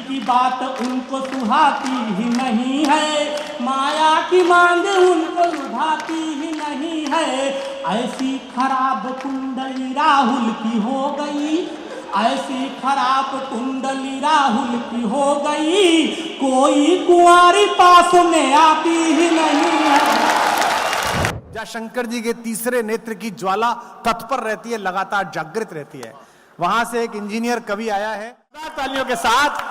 की बात उनको सुहाती ही नहीं है, माया की मांग उनको लुभाती ही नहीं है। ऐसी खराब कुंडली राहुल की हो गई, ऐसी खराब कुंडली राहुल की हो गई, कोई कुंवारी पास में आती ही नहीं है। जहाँ शंकर जी के तीसरे नेत्र की ज्वाला तत्पर रहती है, लगातार जागृत रहती है, वहां से एक इंजीनियर कवि आया है तालियों के साथ।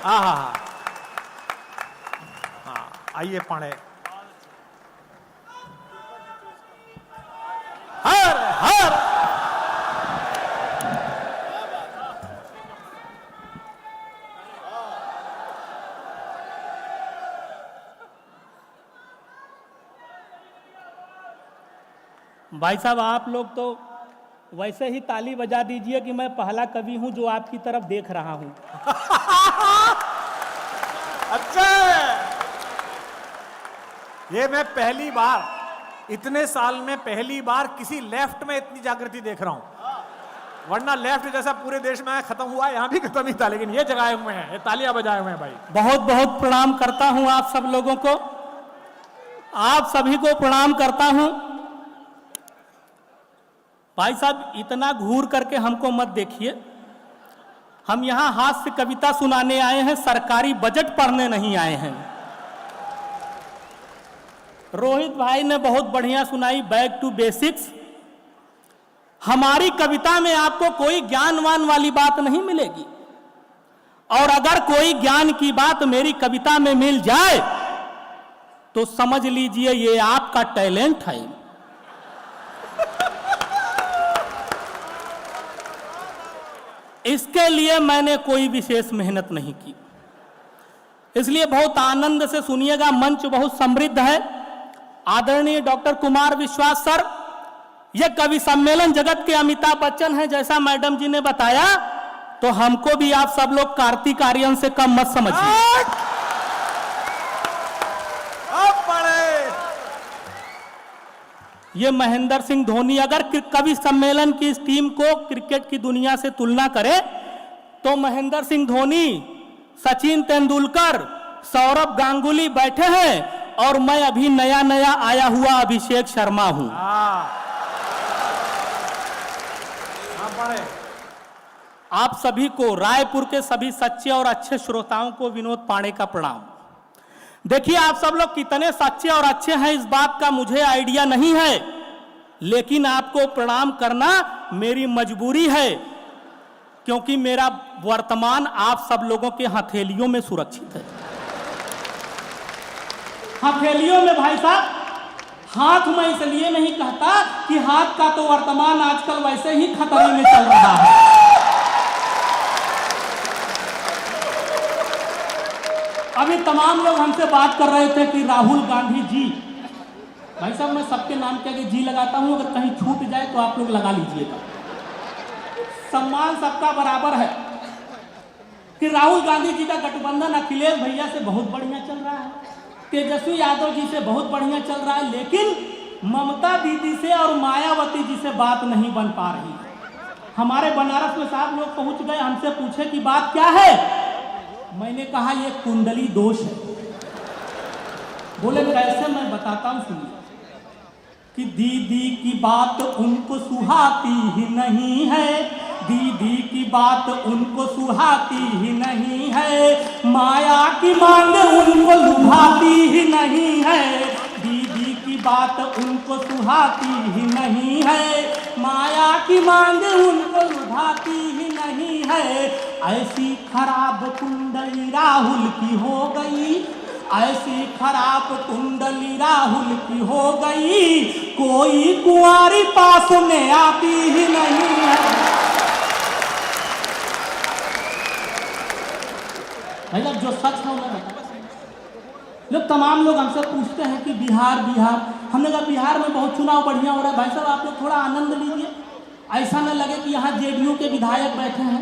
हाँ, आइए पढ़े। हर हर भाई साहब, आप लोग तो वैसे ही ताली बजा दीजिए कि मैं पहला कवि हूं जो आपकी तरफ देख रहा हूं। अच्छा, ये मैं पहली बार, इतने साल में पहली बार किसी लेफ्ट में इतनी जागृति देख रहा हूं। वरना लेफ्ट जैसा पूरे देश में खत्म हुआ, यहां भी खत्म ही था, लेकिन ये जगाए हुए हैं, ये तालियां बजाए हुए हैं भाई। बहुत बहुत प्रणाम करता हूं आप सब लोगों को, आप सभी को प्रणाम करता हूं। भाई साहब, इतना घूर करके हमको मत देखिए, हम यहां हास्य कविता सुनाने आए हैं, सरकारी बजट पढ़ने नहीं आए हैं। रोहित भाई ने बहुत बढ़िया सुनाई, बैक टू बेसिक्स। हमारी कविता में आपको कोई ज्ञानवान वाली बात नहीं मिलेगी, और अगर कोई ज्ञान की बात मेरी कविता में मिल जाए तो समझ लीजिए ये आपका टैलेंट है। इसके लिए मैंने कोई विशेष मेहनत नहीं की, इसलिए बहुत आनंद से सुनिएगा। मंच बहुत समृद्ध है। आदरणीय डॉक्टर कुमार विश्वास सर, यह कवि सम्मेलन जगत के अमिताभ बच्चन हैं, जैसा मैडम जी ने बताया, तो हमको भी आप सब लोग कार्तिक आर्यन से कम मत समझिए। ये महेंद्र सिंह धोनी, अगर कवि सम्मेलन की इस टीम को क्रिकेट की दुनिया से तुलना करें तो महेंद्र सिंह धोनी, सचिन तेंदुलकर, सौरभ गांगुली बैठे हैं, और मैं अभी नया नया आया हुआ अभिषेक शर्मा हूं। आप सभी को, रायपुर के सभी सच्चे और अच्छे श्रोताओं को विनोद पांडे का प्रणाम। देखिए, आप सब लोग कितने सच्चे और अच्छे हैं इस बात का मुझे आइडिया नहीं है, लेकिन आपको प्रणाम करना मेरी मजबूरी है, क्योंकि मेरा वर्तमान आप सब लोगों के हथेलियों में सुरक्षित है। हथेलियों में भाई साहब, हाथ में इसलिए नहीं कहता कि हाथ का तो वर्तमान आजकल वैसे ही खतरे में चल रहा है। अभी तमाम लोग हमसे बात कर रहे थे कि राहुल गांधी जी, भाई साहब मैं सबके नाम के आगे जी लगाता हूं, अगर कहीं छूट जाए तो आप लोग लगा लीजिएगा, सम्मान सबका बराबर है। कि राहुल गांधी जी का गठबंधन अखिलेश भैया से बहुत बढ़िया चल रहा है, तेजस्वी यादव जी से बहुत बढ़िया चल रहा है, लेकिन ममता दीदी से और मायावती जी से बात नहीं बन पा रही है। हमारे बनारस में साहब लोग पहुंच गए, हमसे पूछे कि बात क्या है। मैंने कहा ये कुंडली दोष है। बोले कैसे, मैं बताता हूं, सुनिए। कि दीदी की बात उनको सुहाती ही नहीं है, दीदी की बात उनको सुहाती ही नहीं है, माया की मांग उनको लुभाती ही नहीं है, दीदी की बात उनको सुहाती ही नहीं है, माया की मांग उनको लुभाती ही नहीं है। ऐसी खराब कुंडली राहुल की हो गई, ऐसी खराब कुंडली राहुल की हो गई, कोई कुंवारी पास में आती ही नहीं है। भाई जो सच है मैं बता, लोग तमाम लोग हमसे पूछते हैं कि बिहार, हमने कहा बिहार में बहुत चुनाव बढ़िया हो रहा है। भाई साहब आप लोग थोड़ा आनंद लीजिए, ऐसा न लगे कि यहाँ जेडीयू के विधायक बैठे हैं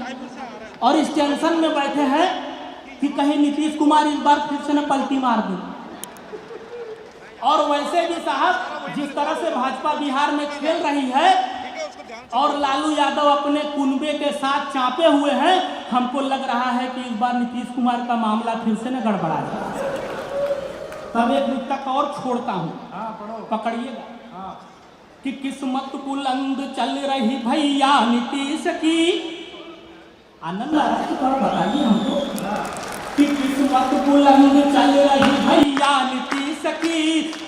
और इस टेंशन में बैठे हैं कि कहीं नीतीश कुमार इस बार फिर से न पलटी मार दे। और वैसे भी साहब जिस तरह से भाजपा बिहार में खेल रही है और लालू यादव अपने कुनबे के साथ चापे हुए हैं, हमको लग रहा है कि इस बार नीतीश कुमार का मामला फिर से न गड़बड़ा जाए। तब एक तक और छोड़ता हूँ, पकड़िएगा कि किस्मत बुलंद चल रही भैया नीतीश की। आनंद आ रहा है तो बताइए हमको कि किस्मत बुलंद चल रही भैया नीतीश की,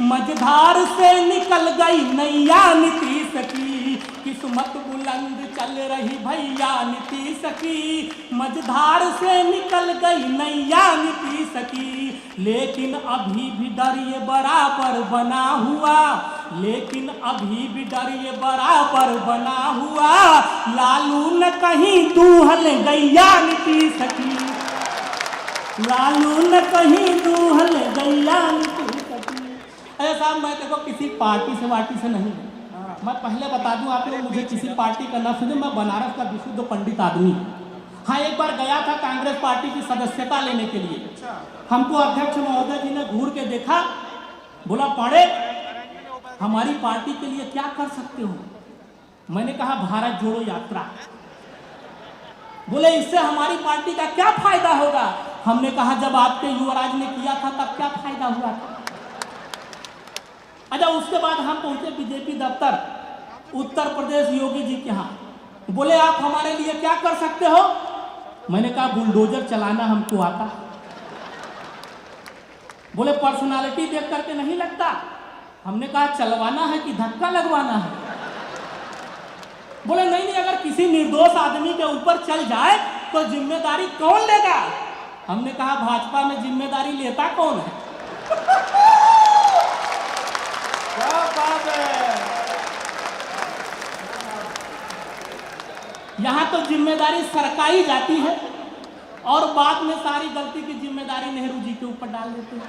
मझधार से निकल गई नैया नीतीश की। किस्मत बुलंद चल रही भैया नीतीश की, मझधार से निकल गई नैया नीतीश की। लेकिन अभी भी डर ये बराबर बना हुआ, लेकिन अभी भी डर ये बराबर बना हुआ। लालू न कहीं दूहल गैया नीतीश की, लालू न कहीं दूहल गैया नीतीश की। अरे साहब मैं देखो किसी पार्टी से वार्टी से नहीं, मैं पहले बता दूं आप लोग, मुझे किसी पार्टी का न सुने, मैं बनारस का विशुद्ध पंडित आदमी। हाँ, एक बार गया था कांग्रेस पार्टी की सदस्यता लेने के लिए। हमको अध्यक्ष महोदय जी ने घूर के देखा, बोला पाड़े हमारी पार्टी के लिए क्या कर सकते हो। मैंने कहा भारत जोड़ो यात्रा। बोले इससे हमारी पार्टी का क्या फायदा होगा। हमने कहा जब आपके युवराज ने किया था तब क्या फायदा हुआ था। अच्छा, उसके बाद हम पहुंचे बीजेपी दफ्तर उत्तर प्रदेश योगी जी के यहाँ। बोले आप हमारे लिए क्या कर सकते हो। मैंने कहा बुलडोजर चलाना हमको आता। बोले पर्सनालिटी देख करके नहीं लगता। हमने कहा चलवाना है कि धक्का लगवाना है। बोले नहीं नहीं, अगर किसी निर्दोष आदमी के ऊपर चल जाए तो जिम्मेदारी कौन लेगा। हमने कहा भाजपा में जिम्मेदारी लेता कौन है। क्या बात है। यहां तो जिम्मेदारी सरकाई जाती है और बाद में सारी गलती की जिम्मेदारी नेहरू जी के ऊपर डाल देते हैं।